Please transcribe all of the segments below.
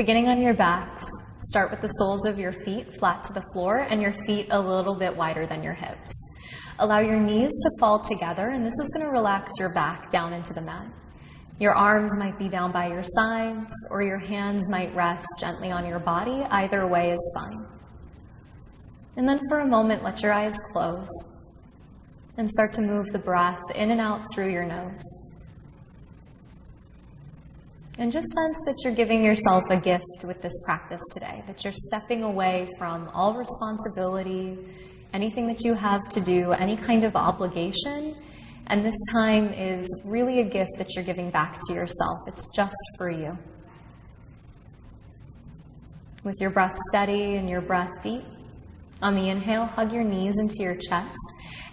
Beginning on your backs, start with the soles of your feet flat to the floor and your feet a little bit wider than your hips. Allow your knees to fall together, and this is going to relax your back down into the mat. Your arms might be down by your sides, or your hands might rest gently on your body. Either way is fine. And then for a moment, let your eyes close and start to move the breath in and out through your nose. And just sense that you're giving yourself a gift with this practice today, that you're stepping away from all responsibility, anything that you have to do, any kind of obligation. And this time is really a gift that you're giving back to yourself. It's just for you. With your breath steady and your breath deep, on the inhale, hug your knees into your chest.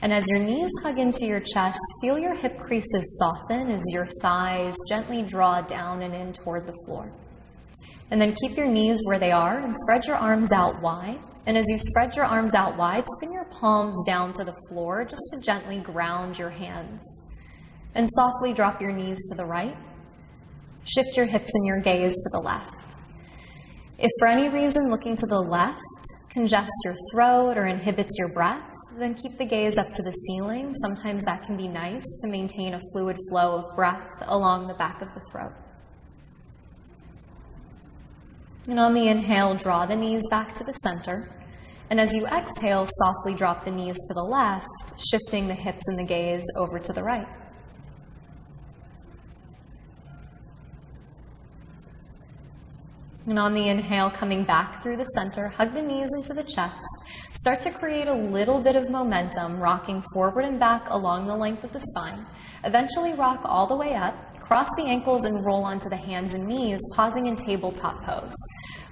And as your knees hug into your chest, feel your hip creases soften as your thighs gently draw down and in toward the floor. And then keep your knees where they are and spread your arms out wide. And as you spread your arms out wide, spin your palms down to the floor just to gently ground your hands. And softly drop your knees to the right. Shift your hips and your gaze to the left. If for any reason looking to the left congests your throat or inhibits your breath, then keep the gaze up to the ceiling. Sometimes that can be nice to maintain a fluid flow of breath along the back of the throat. And on the inhale, draw the knees back to the center. And as you exhale, softly drop the knees to the left, shifting the hips and the gaze over to the right. And on the inhale, coming back through the center, hug the knees into the chest. Start to create a little bit of momentum, rocking forward and back along the length of the spine. Eventually rock all the way up, cross the ankles and roll onto the hands and knees, pausing in tabletop pose.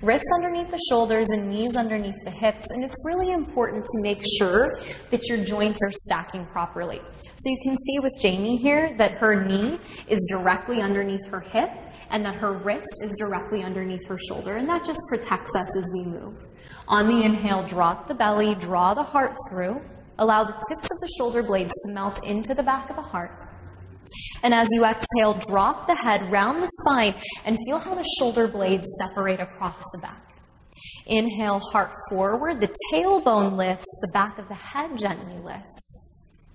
Wrists underneath the shoulders and knees underneath the hips, and it's really important to make sure that your joints are stacking properly. So you can see with Jamie here that her knee is directly underneath her hip, and that her wrist is directly underneath her shoulder, and that just protects us as we move. On the inhale, drop the belly, draw the heart through, allow the tips of the shoulder blades to melt into the back of the heart. And as you exhale, drop the head, round the spine, and feel how the shoulder blades separate across the back. Inhale, heart forward, the tailbone lifts, the back of the head gently lifts.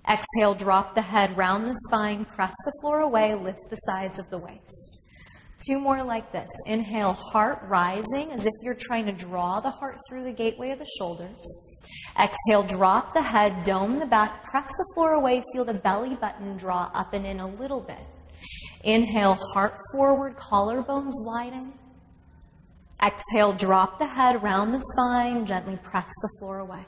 Exhale, drop the head, round the spine, press the floor away, lift the sides of the waist. Two more like this. Inhale, heart rising as if you're trying to draw the heart through the gateway of the shoulders. Exhale, drop the head, dome the back, press the floor away, feel the belly button draw up and in a little bit. Inhale, heart forward, collarbones widen. Exhale, drop the head, round the spine, gently press the floor away.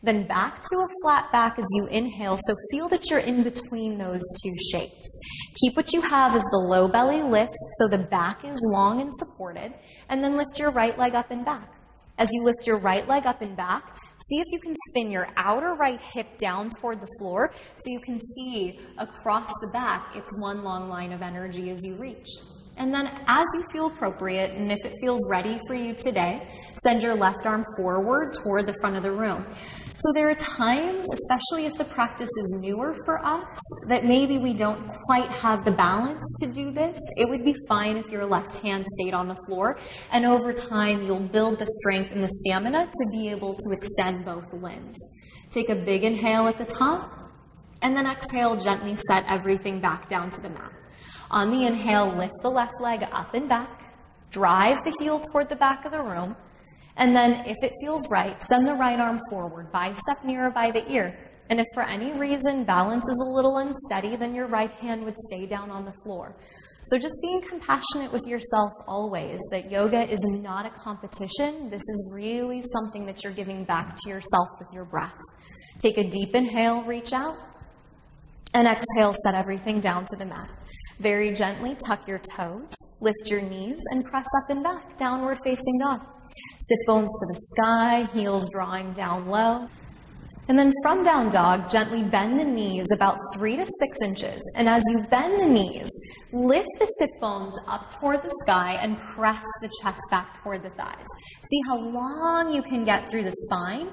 Then back to a flat back as you inhale, so feel that you're in between those two shapes. Keep what you have as the low belly lifts, so the back is long and supported, and then lift your right leg up and back. As you lift your right leg up and back, see if you can spin your outer right hip down toward the floor so you can see across the back, it's one long line of energy as you reach. And then as you feel appropriate, and if it feels ready for you today, send your left arm forward toward the front of the room. So there are times, especially if the practice is newer for us, that maybe we don't quite have the balance to do this. It would be fine if your left hand stayed on the floor, and over time you'll build the strength and the stamina to be able to extend both limbs. Take a big inhale at the top, and then exhale, gently set everything back down to the mat. On the inhale, lift the left leg up and back, drive the heel toward the back of the room, and then if it feels right, send the right arm forward, bicep nearer by the ear. And if for any reason balance is a little unsteady, then your right hand would stay down on the floor. So just being compassionate with yourself always, that yoga is not a competition. This is really something that you're giving back to yourself with your breath. Take a deep inhale, reach out, and exhale, set everything down to the mat. Very gently tuck your toes, lift your knees, and press up and back, downward facing dog. Sit bones to the sky, heels drawing down low. And then from down dog, gently bend the knees about 3 to 6 inches. And as you bend the knees, lift the sit bones up toward the sky and press the chest back toward the thighs. See how long you can get through the spine.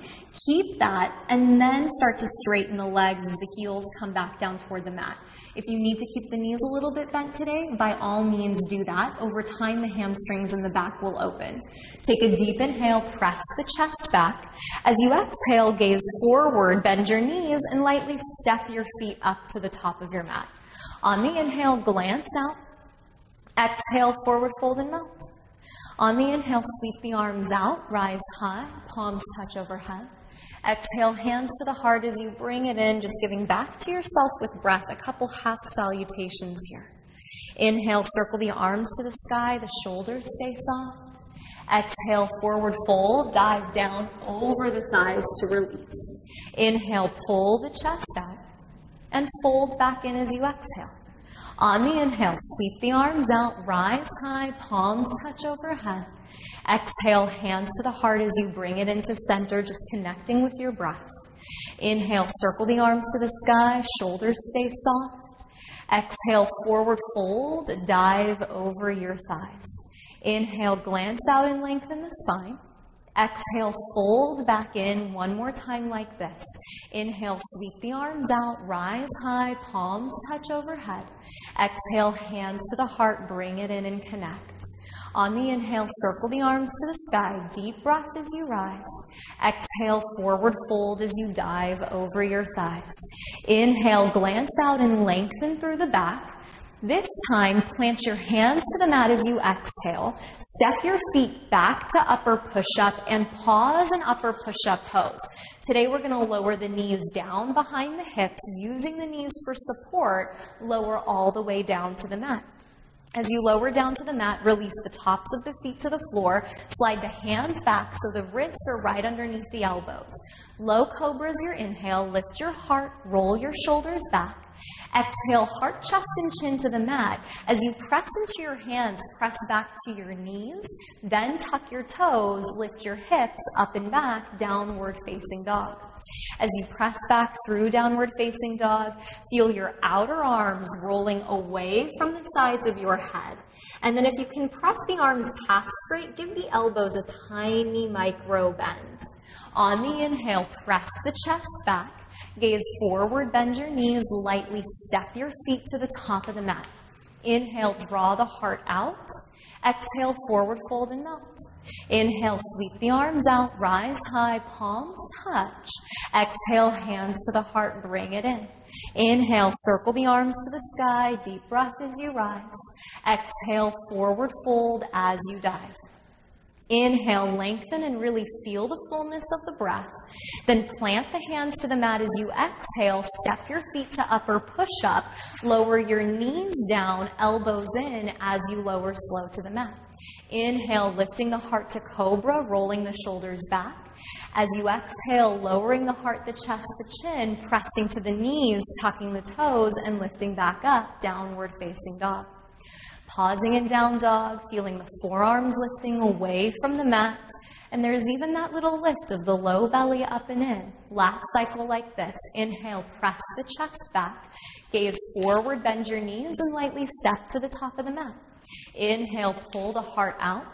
Keep that, and then start to straighten the legs as the heels come back down toward the mat. If you need to keep the knees a little bit bent today, by all means do that. Over time, the hamstrings in the back will open. Take a deep inhale, press the chest back. As you exhale, gaze forward, bend your knees, and lightly step your feet up to the top of your mat. On the inhale, glance out. Exhale, forward fold and melt. On the inhale, sweep the arms out, rise high, palms touch overhead. Exhale, hands to the heart as you bring it in, just giving back to yourself with breath, a couple half salutations here. Inhale, circle the arms to the sky, the shoulders stay soft. Exhale, forward fold, dive down over the thighs to release. Inhale, pull the chest out and fold back in as you exhale. On the inhale, sweep the arms out, rise high, palms touch overhead. Exhale, hands to the heart as you bring it into center, just connecting with your breath. Inhale, circle the arms to the sky, shoulders stay soft. Exhale, forward fold, dive over your thighs. Inhale, glance out and lengthen the spine. Exhale, fold back in one more time like this. Inhale, sweep the arms out, rise high, palms touch overhead. Exhale, hands to the heart, bring it in and connect. On the inhale, circle the arms to the sky, deep breath as you rise. Exhale, forward fold as you dive over your thighs. Inhale, glance out and lengthen through the back. This time, plant your hands to the mat as you exhale. Step your feet back to upper push-up and pause an upper push-up pose. Today, we're going to lower the knees down behind the hips, using the knees for support, lower all the way down to the mat. As you lower down to the mat, release the tops of the feet to the floor. Slide the hands back so the wrists are right underneath the elbows. Low cobra is your inhale. Lift your heart, roll your shoulders back. Exhale, heart, chest, and chin to the mat. As you press into your hands, press back to your knees. Then tuck your toes, lift your hips up and back, downward facing dog. As you press back through downward facing dog, feel your outer arms rolling away from the sides of your head. And then if you can press the arms past straight, give the elbows a tiny micro bend. On the inhale, press the chest back. Gaze forward, bend your knees, lightly step your feet to the top of the mat. Inhale, draw the heart out. Exhale, forward fold and melt. Inhale, sweep the arms out, rise high, palms touch. Exhale, hands to the heart, bring it in. Inhale, circle the arms to the sky, deep breath as you rise. Exhale, forward fold as you dive. Inhale, lengthen and really feel the fullness of the breath. Then plant the hands to the mat as you exhale. Step your feet to upper push-up. Lower your knees down, elbows in as you lower slow to the mat. Inhale, lifting the heart to cobra, rolling the shoulders back. As you exhale, lowering the heart, the chest, the chin, pressing to the knees, tucking the toes, and lifting back up, downward facing dog. Pausing in down dog, feeling the forearms lifting away from the mat. And there's even that little lift of the low belly up and in. Last cycle like this. Inhale, press the chest back. Gaze forward, bend your knees, and lightly step to the top of the mat. Inhale, pull the heart out.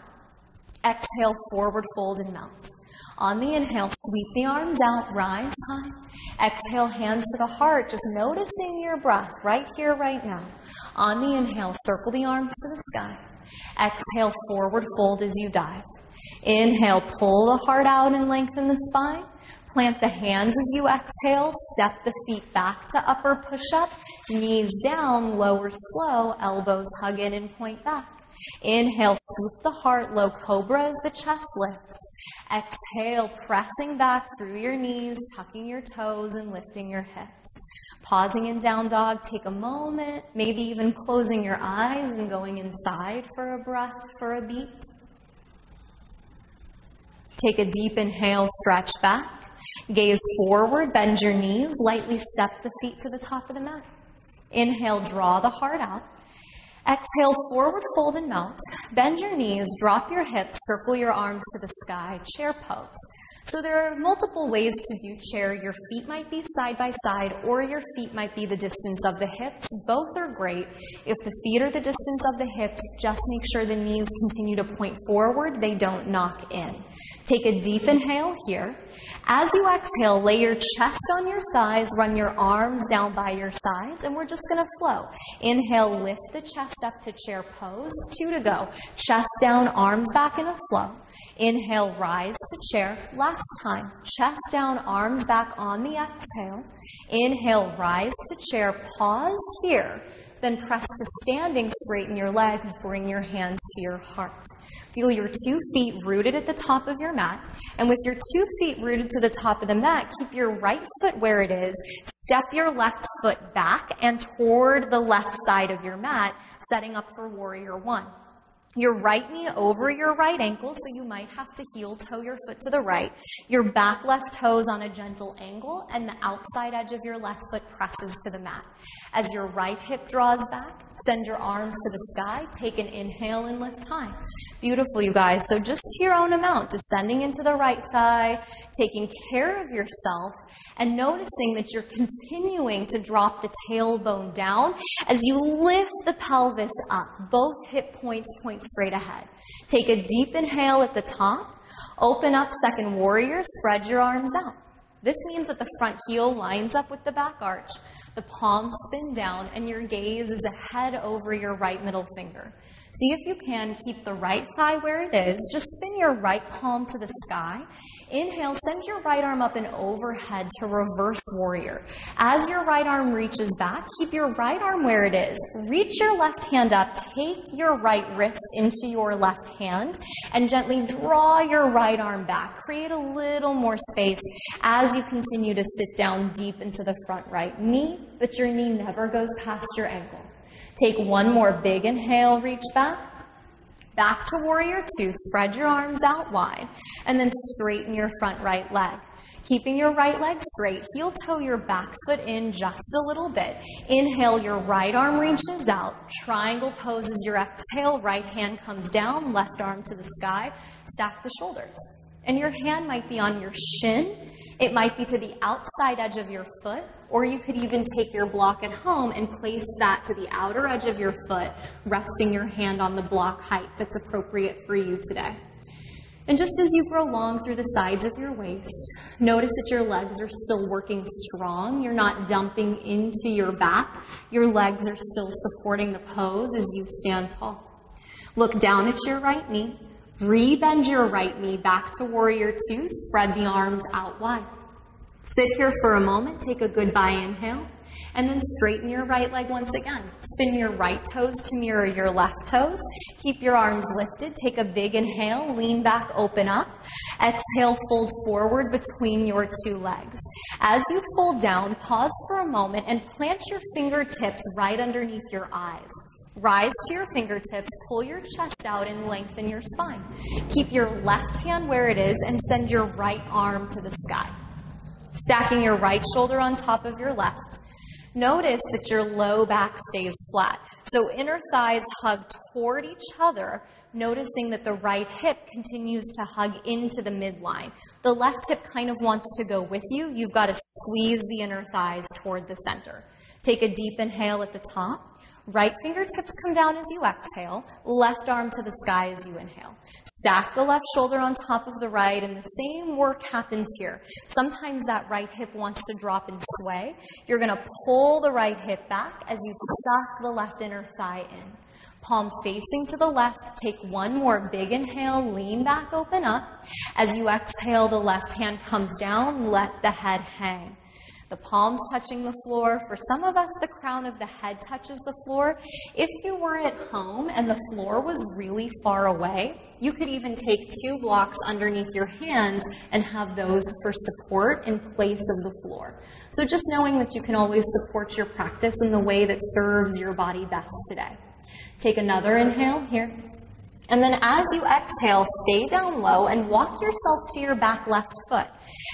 Exhale, forward fold and melt. On the inhale, sweep the arms out, rise high. Exhale, hands to the heart, just noticing your breath right here, right now. On the inhale, circle the arms to the sky. Exhale, forward fold as you dive. Inhale, pull the heart out and lengthen the spine. Plant the hands as you exhale. Step the feet back to upper push-up. Knees down, lower slow, elbows hug in and point back. Inhale, scoop the heart, low cobra as the chest lifts. Exhale, pressing back through your knees, tucking your toes and lifting your hips. Pausing in down dog, take a moment, maybe even closing your eyes and going inside for a breath, for a beat. Take a deep inhale, stretch back. Gaze forward, bend your knees, lightly step the feet to the top of the mat. Inhale, draw the heart out. Exhale, forward fold and melt. Bend your knees, drop your hips, circle your arms to the sky, chair pose. So there are multiple ways to do chair. Your feet might be side by side, or your feet might be the distance of the hips. Both are great. If the feet are the distance of the hips, just make sure the knees continue to point forward, they don't knock in. Take a deep inhale here. As you exhale, lay your chest on your thighs, run your arms down by your sides, and we're just going to flow. Inhale, lift the chest up to chair pose. 2 to go. Chest down, arms back in a flow. Inhale, rise to chair. Last time. Chest down, arms back on the exhale. Inhale, rise to chair. Pause here. Then press to standing, straighten your legs, bring your hands to your heart. Feel your 2 feet rooted at the top of your mat. And with your 2 feet rooted to the top of the mat, keep your right foot where it is. Step your left foot back and toward the left side of your mat, setting up for warrior 1. Your right knee over your right ankle, so you might have to heel toe your foot to the right. Your back left toes on a gentle angle, and the outside edge of your left foot presses to the mat. As your right hip draws back, send your arms to the sky. Take an inhale and lift high. Beautiful, you guys. So just to your own amount, descending into the right thigh, taking care of yourself, and noticing that you're continuing to drop the tailbone down as you lift the pelvis up. Both hip points point straight ahead. Take a deep inhale at the top. Open up second warrior. Spread your arms out. This means that the front heel lines up with the back arch. The palms spin down and your gaze is ahead over your right middle finger. See if you can keep the right thigh where it is. Just spin your right palm to the sky. Inhale, send your right arm up and overhead to reverse warrior. As your right arm reaches back, keep your right arm where it is. Reach your left hand up, take your right wrist into your left hand, and gently draw your right arm back. Create a little more space as you continue to sit down deep into the front right knee, but your knee never goes past your ankle. Take one more big inhale, reach back. Back to warrior 2, spread your arms out wide, and then straighten your front right leg. Keeping your right leg straight, heel toe your back foot in just a little bit. Inhale, your right arm reaches out. Triangle pose as your exhale, right hand comes down, left arm to the sky. Stack the shoulders. And your hand might be on your shin. It might be to the outside edge of your foot, or you could even take your block at home and place that to the outer edge of your foot, resting your hand on the block height that's appropriate for you today. And just as you grow long through the sides of your waist, notice that your legs are still working strong. You're not dumping into your back. Your legs are still supporting the pose as you stand tall. Look down at your right knee. Rebend your right knee back to warrior 2. Spread the arms out wide. Sit here for a moment. Take a goodbye inhale. And then straighten your right leg once again. Spin your right toes to mirror your left toes. Keep your arms lifted. Take a big inhale. Lean back, open up. Exhale, fold forward between your 2 legs. As you fold down, pause for a moment and plant your fingertips right underneath your eyes. Rise to your fingertips, pull your chest out and lengthen your spine. Keep your left hand where it is and send your right arm to the sky. Stacking your right shoulder on top of your left. Notice that your low back stays flat. So inner thighs hug toward each other, noticing that the right hip continues to hug into the midline. The left hip kind of wants to go with you. You've got to squeeze the inner thighs toward the center. Take a deep inhale at the top. Right fingertips come down as you exhale, left arm to the sky as you inhale. Stack the left shoulder on top of the right, and the same work happens here. Sometimes that right hip wants to drop and sway. You're going to pull the right hip back as you suck the left inner thigh in. Palm facing to the left, take one more big inhale, lean back, open up. As you exhale, the left hand comes down, let the head hang. The palms touching the floor. For some of us, the crown of the head touches the floor. If you were at home and the floor was really far away, you could even take 2 blocks underneath your hands and have those for support in place of the floor. So just knowing that you can always support your practice in the way that serves your body best today. Take another inhale here. And then as you exhale, stay down low and walk yourself to your back left foot.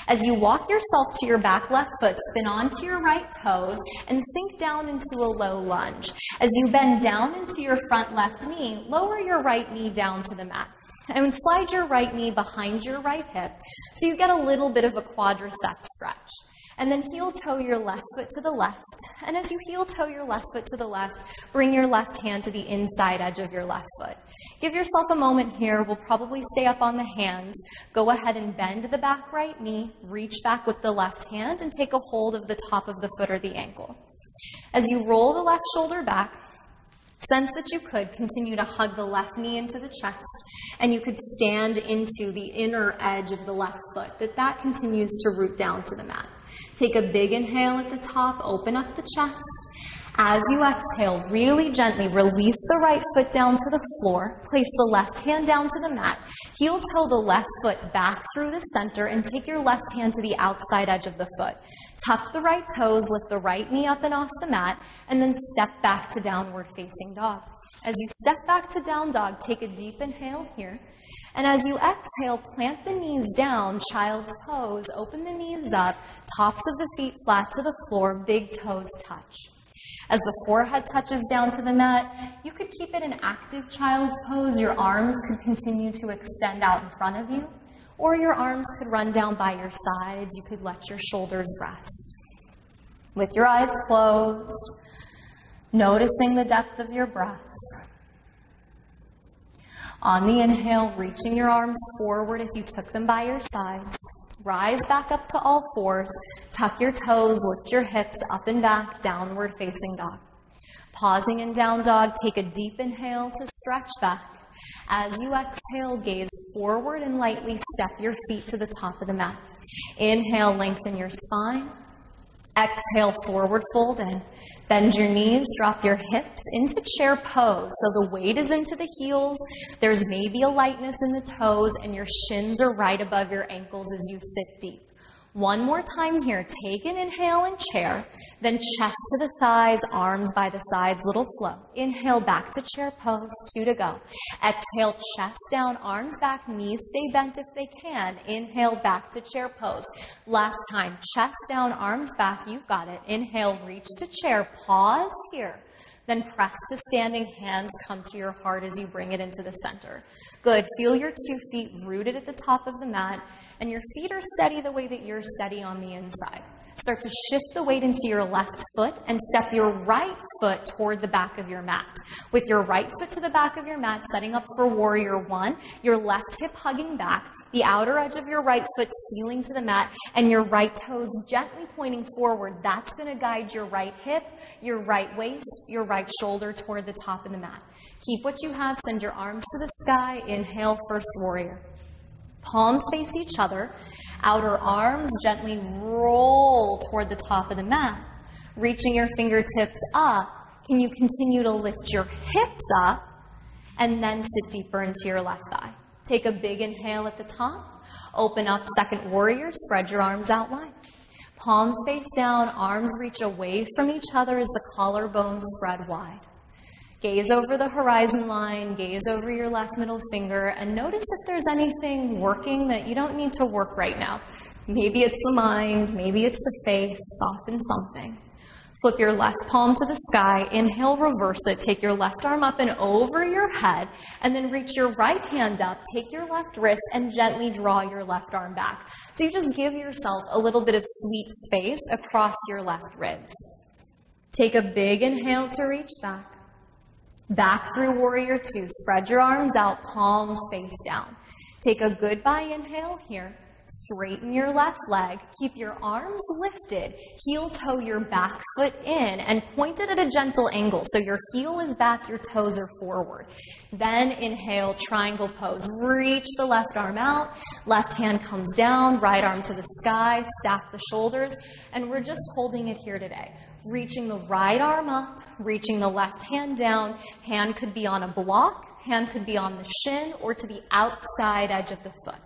As you walk yourself to your back left foot, spin onto your right toes and sink down into a low lunge. As you bend down into your front left knee, lower your right knee down to the mat. And slide your right knee behind your right hip so you get a little bit of a quadricep stretch. And then heel-toe your left foot to the left. And as you heel-toe your left foot to the left, bring your left hand to the inside edge of your left foot. Give yourself a moment here. We'll probably stay up on the hands. Go ahead and bend the back right knee, reach back with the left hand, and take a hold of the top of the foot or the ankle. As you roll the left shoulder back, sense that you could continue to hug the left knee into the chest, and you could stand into the inner edge of the left foot, that continues to root down to the mat. Take a big inhale at the top, open up the chest. As you exhale, really gently release the right foot down to the floor, place the left hand down to the mat, heel-toe the left foot back through the center, and take your left hand to the outside edge of the foot. Tuck the right toes, lift the right knee up and off the mat, and then step back to downward facing dog. As you step back to down dog, take a deep inhale here. And as you exhale, plant the knees down, child's pose, open the knees up, tops of the feet flat to the floor, big toes touch. As the forehead touches down to the mat, you could keep it an active child's pose. Your arms could continue to extend out in front of you, or your arms could run down by your sides. You could let your shoulders rest. With your eyes closed, noticing the depth of your breath. On the inhale, reaching your arms forward if you took them by your sides. Rise back up to all fours. Tuck your toes, lift your hips up and back, downward facing dog. Pausing in down dog, take a deep inhale to stretch back. As you exhale, gaze forward and lightly step your feet to the top of the mat. Inhale, lengthen your spine. Exhale, forward fold in. Bend your knees, drop your hips into chair pose. So the weight is into the heels. There's maybe a lightness in the toes, and your shins are right above your ankles as you sit deep. One more time here. Take an inhale in chair, then chest to the thighs, arms by the sides, little flow. Inhale, back to chair pose, 2 to go. Exhale, chest down, arms back, knees stay bent if they can. Inhale, back to chair pose. Last time, chest down, arms back, you've got it. Inhale, reach to chair, pause here. Then press to standing, hands come to your heart as you bring it into the center. Good, feel your 2 feet rooted at the top of the mat, and your feet are steady the way that you're steady on the inside. Start to shift the weight into your left foot and step your right foot toward the back of your mat. With your right foot to the back of your mat, setting up for warrior 1, your left hip hugging back, the outer edge of your right foot sealing to the mat, and your right toes gently pointing forward. That's going to guide your right hip, your right waist, your right shoulder toward the top of the mat. Keep what you have. Send your arms to the sky. Inhale, first warrior. Palms face each other. Outer arms gently roll toward the top of the mat. Reaching your fingertips up. Can you continue to lift your hips up and then sit deeper into your left thigh? Take a big inhale at the top. Open up, second warrior. Spread your arms out wide. Palms face down. Arms reach away from each other as the collarbones spread wide. Gaze over the horizon line, gaze over your left middle finger, and notice if there's anything working that you don't need to work right now. Maybe it's the mind, maybe it's the face, soften something. Flip your left palm to the sky, inhale, reverse it, take your left arm up and over your head, and then reach your right hand up, take your left wrist, and gently draw your left arm back. So you just give yourself a little bit of sweet space across your left ribs. Take a big inhale to reach back. Back through warrior 2. Spread your arms out, palms face down. Take a goodbye inhale here. Straighten your left leg. Keep your arms lifted. Heel toe your back foot in and point it at a gentle angle. So your heel is back, your toes are forward. Then inhale, triangle pose. Reach the left arm out. Left hand comes down, right arm to the sky. Stack the shoulders. And we're just holding it here today. Reaching the right arm up, reaching the left hand down. Hand could be on a block, hand could be on the shin, or to the outside edge of the foot.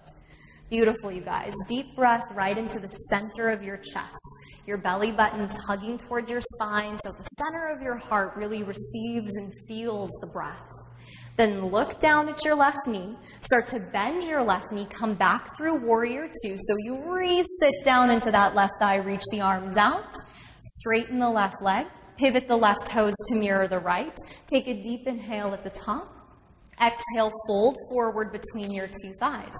Beautiful, you guys. Deep breath right into the center of your chest. Your belly button's hugging towards your spine, so the center of your heart really receives and feels the breath. Then look down at your left knee. Start to bend your left knee. Come back through warrior 2. So you re-sit down into that left thigh. Reach the arms out. Straighten the left leg, pivot the left toes to mirror the right. Take a deep inhale at the top. Exhale, fold forward between your two thighs.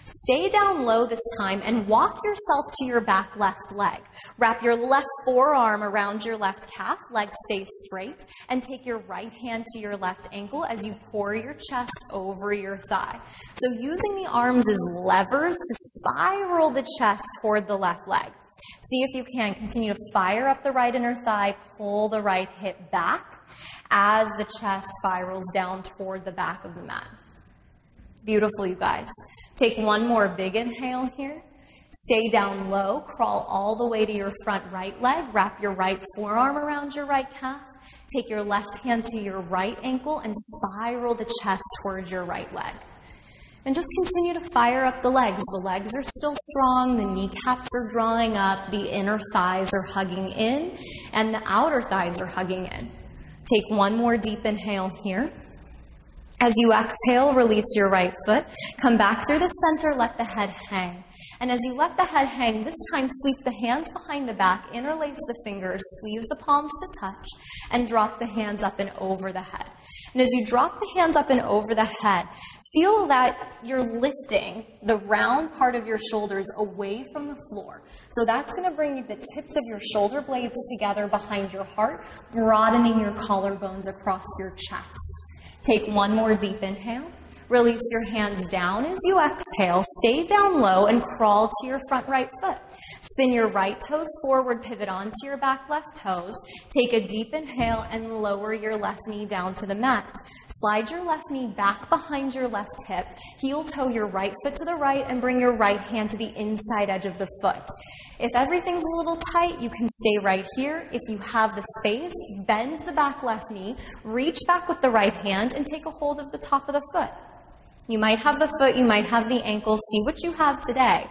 Stay down low this time and walk yourself to your back left leg. Wrap your left forearm around your left calf, leg stays straight, and take your right hand to your left ankle as you pour your chest over your thigh. So using the arms as levers to spiral the chest toward the left leg. See if you can continue to fire up the right inner thigh, pull the right hip back as the chest spirals down toward the back of the mat. Beautiful, you guys. Take one more big inhale here. Stay down low, crawl all the way to your front right leg, wrap your right forearm around your right calf, take your left hand to your right ankle and spiral the chest towards your right leg. And just continue to fire up the legs. The legs are still strong, the kneecaps are drawing up, the inner thighs are hugging in, and the outer thighs are hugging in. Take one more deep inhale here. As you exhale, release your right foot. Come back through the center, let the head hang. And as you let the head hang, this time sweep the hands behind the back, interlace the fingers, squeeze the palms to touch, and drop the hands up and over the head. And as you drop the hands up and over the head, feel that you're lifting the round part of your shoulders away from the floor. So that's going to bring the tips of your shoulder blades together behind your heart, broadening your collarbones across your chest. Take one more deep inhale. Release your hands down as you exhale. Stay down low and crawl to your front right foot. Spin your right toes forward, pivot onto your back left toes. Take a deep inhale and lower your left knee down to the mat. Slide your left knee back behind your left hip. Heel toe your right foot to the right and bring your right hand to the inside edge of the foot. If everything's a little tight, you can stay right here. If you have the space, bend the back left knee, reach back with the right hand and take a hold of the top of the foot. You might have the foot, you might have the ankle, see what you have today.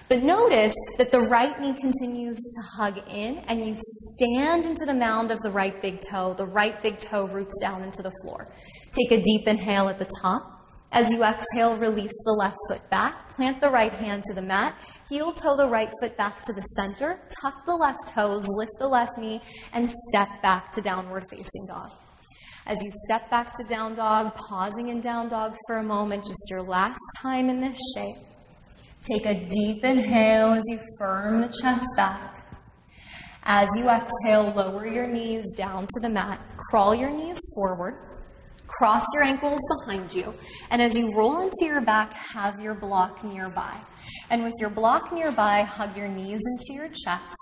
But notice that the right knee continues to hug in and you stand into the mound of the right big toe. The right big toe roots down into the floor. Take a deep inhale at the top. As you exhale, release the left foot back. Plant the right hand to the mat. Heel toe the right foot back to the center. Tuck the left toes, lift the left knee, and step back to downward facing dog. As you step back to down dog, pausing in down dog for a moment, just your last time in this shape. Take a deep inhale as you firm the chest back. As you exhale, lower your knees down to the mat. Crawl your knees forward. Cross your ankles behind you. And as you roll onto your back, have your block nearby. And with your block nearby, hug your knees into your chest,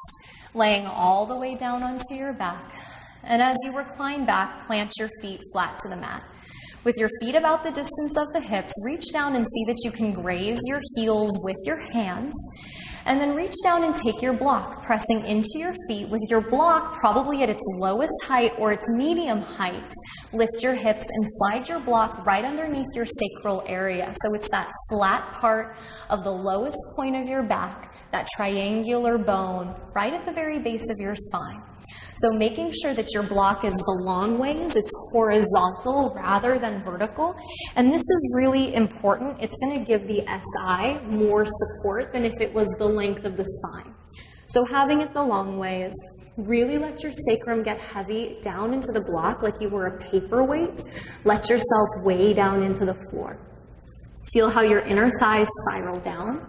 laying all the way down onto your back. And as you recline back, plant your feet flat to the mat. With your feet about the distance of the hips, reach down and see that you can graze your heels with your hands. And then reach down and take your block, pressing into your feet with your block probably at its lowest height or its medium height. Lift your hips and slide your block right underneath your sacral area. So it's that flat part of the lowest point of your back, that triangular bone right at the very base of your spine. So making sure that your block is the long ways, it's horizontal rather than vertical. And this is really important. It's going to give the SI more support than if it was the length of the spine. So having it the long ways, really let your sacrum get heavy down into the block like you were a paperweight. Let yourself weigh down into the floor. Feel how your inner thighs spiral down.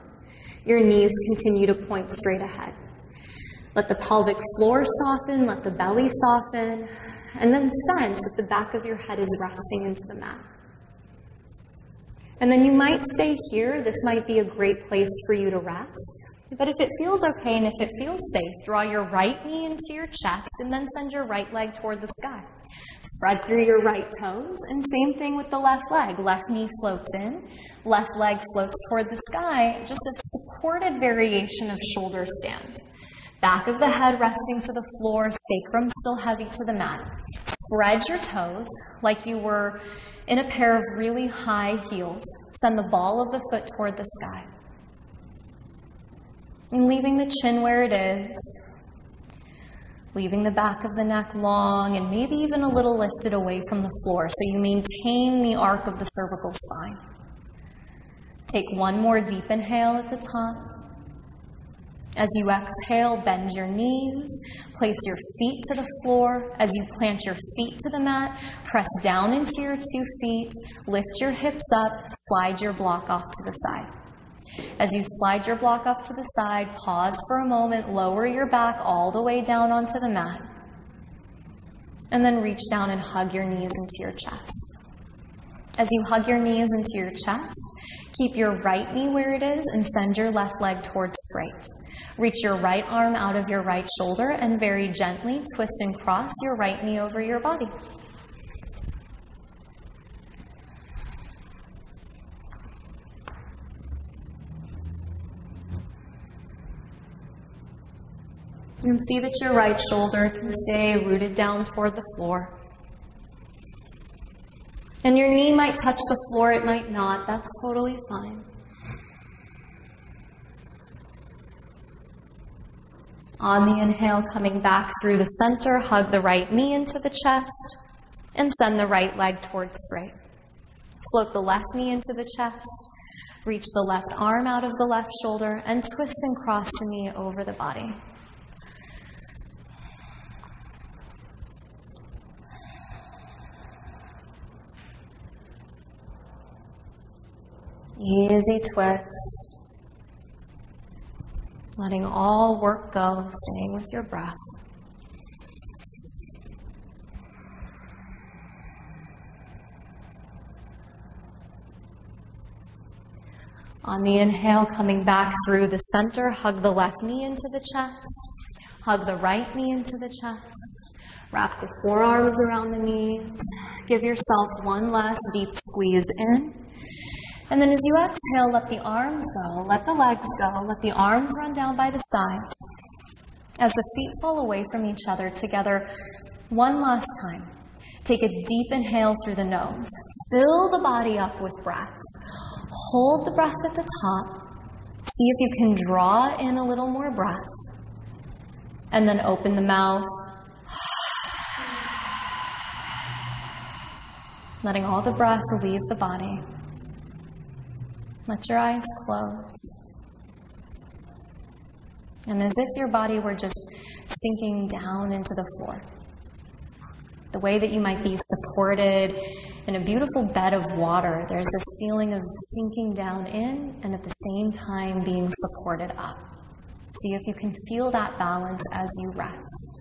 Your knees continue to point straight ahead. Let the pelvic floor soften, let the belly soften, and then sense that the back of your head is resting into the mat. And then you might stay here. This might be a great place for you to rest. But if it feels okay and if it feels safe, draw your right knee into your chest and then send your right leg toward the sky. Spread through your right toes, and same thing with the left leg. Left knee floats in, left leg floats toward the sky, just a supported variation of shoulder stand. Back of the head resting to the floor, sacrum still heavy to the mat. Spread your toes like you were in a pair of really high heels. Send the ball of the foot toward the sky. And leaving the chin where it is. Leaving the back of the neck long and maybe even a little lifted away from the floor so you maintain the arc of the cervical spine. Take one more deep inhale at the top. As you exhale, bend your knees, place your feet to the floor. As you plant your feet to the mat, press down into your 2 feet, lift your hips up, slide your block off to the side. As you slide your block up to the side, pause for a moment, lower your back all the way down onto the mat, and then reach down and hug your knees into your chest. As you hug your knees into your chest, keep your right knee where it is and send your left leg towards straight. Reach your right arm out of your right shoulder and very gently twist and cross your right knee over your body. And see that your right shoulder can stay rooted down toward the floor. And your knee might touch the floor, it might not. That's totally fine. On the inhale, coming back through the center, hug the right knee into the chest and send the right leg towards straight. Float the left knee into the chest, reach the left arm out of the left shoulder, and twist and cross the knee over the body. Easy twist. Letting all work go, staying with your breath. On the inhale, coming back through the center, hug the left knee into the chest, hug the right knee into the chest, wrap the forearms around the knees, give yourself one last deep squeeze in. And then as you exhale, let the arms go, let the legs go, let the arms run down by the sides. As the feet fall away from each other together, one last time. Take a deep inhale through the nose. Fill the body up with breath. Hold the breath at the top. See if you can draw in a little more breath. And then open the mouth. Letting all the breath leave the body. Let your eyes close. And as if your body were just sinking down into the floor. The way that you might be supported in a beautiful bed of water, there's this feeling of sinking down in and at the same time being supported up. See if you can feel that balance as you rest.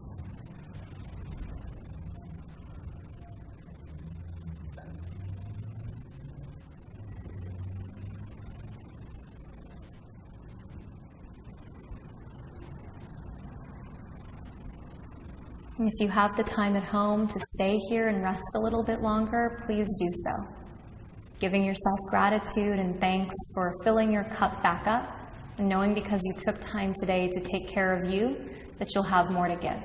And if you have the time at home to stay here and rest a little bit longer, please do so. Giving yourself gratitude and thanks for filling your cup back up and knowing because you took time today to take care of you that you'll have more to give.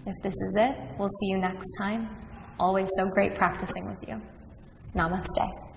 If this is it, we'll see you next time. Always so great practicing with you. Namaste.